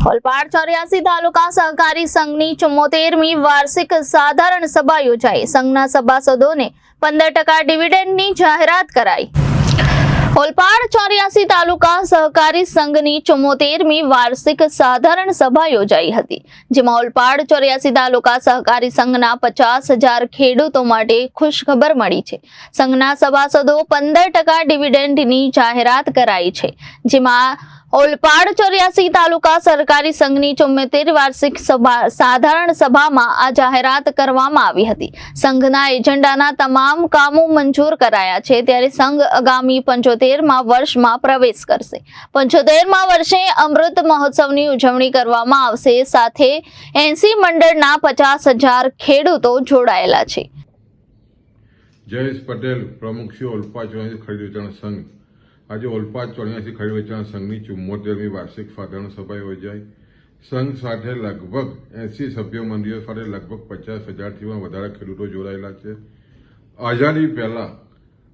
ઓલપાડ 84 તાલુકા સહકારી સંઘની 74મી વાર્ષિક સાધારણ સભા યોજાઈ। સંઘના સભાસદોને 15% ડિવિડન્ડની જાહેરાત કરાઈ। ઓલપાડ 84 તાલુકા સહકારી સંઘની 74મી વાર્ષિક સાધારણ સભા યોજાઈ હતી, જેમાં ઓલપાડ 84 તાલુકા સહકારી સંઘના 50,000 ખેડૂતો માટે ખુશખબર મળી છે। સંઘના સભાસદો 15% ડિવિડન્ડની જાહેરાત કરાઈ છે, જેમાં ઓલપાડ 84 તાલુકા સહકારી સંઘની 74 વાર્ષિક સાધારણ સભામાં આ જાહેરાત કરવામાં આવી હતી। સંઘના એજન્ડાના તમામ કામો મંજૂર કરાયા છે, ત્યારે સંઘ આગામી 75મા વર્ષમાં પ્રવેશ કરશે। 75મા વર્ષે અમૃત મહોત્સવની ઉજવણી કરવામાં આવશે, સાથે 80 મંડળના 50,000 ખેડૂતો જોડાયેલા છે। જયેશ પટેલ, પ્રમુખ શ્રી ઓલપાડ 84 ખરીદ વેચાણ સંઘ। આજે ઓલપાડ 84 ખરીદ વેચાણ સંઘની 74મી વાર્ષિક સાધારણ સભા યોજાઈ। સંઘ સાથે લગભગ 80 સભ્ય મંડળીઓ સાથે લગભગ 50,000થી પણ વધારે ખેડૂતો જોડાયેલા છે। આઝાદી પહેલા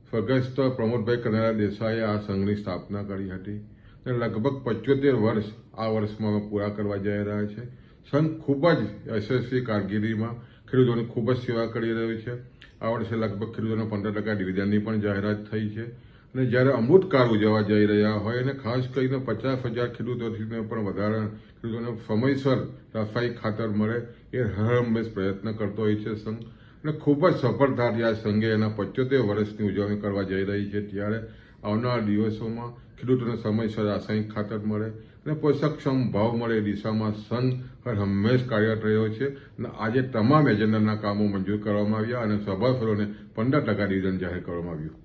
સ્વર્ગસ્થ પ્રમોદભાઈ કનૈયા દેસાઈએ આ સંઘની સ્થાપના કરી હતી અને લગભગ 75 વર્ષ આ વર્ષમાં પૂરા કરવા જઈ રહ્યા છે। સંઘ ખૂબ જ યશસ્વી કામગીરીમાં ખેડૂતોની ખૂબ જ સેવા કરી રહ્યું છે। આ વર્ષે લગભગ ખેડૂતોને 15% ડિવિડન્ડની પણ જાહેરાત થઈ છે અને જ્યારે અમૃતકાળ ઉજવવા જઈ રહ્યા હોય અને ખાસ કરીને 50,000 ખેડૂતોથી પણ વધારે ખેડૂતોને સમયસર રાસાયણિક ખાતર મળે એ હર હંમેશ પ્રયત્ન કરતો હોય છે સંઘ, અને ખૂબ જ સફળતાથી આ સંઘે એના 75 વર્ષની ઉજવણી કરવા જઈ રહી છે। ત્યારે આવનારા દિવસોમાં ખેડૂતોને સમયસર રાસાયણિક ખાતર મળે અને પોષકક્ષમ ભાવ મળે એ દિશામાં સંઘ હર હંમેશ કાર્યરત રહ્યો છે અને આજે તમામ એજન્ડાના કામો મંજૂર કરવામાં આવ્યા અને સભાસદોને 15% ડિવિડન્ડ જાહેર કરવામાં આવ્યું।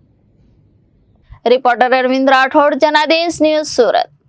Reporter Arvind Rathod, Janadesh news, Surat.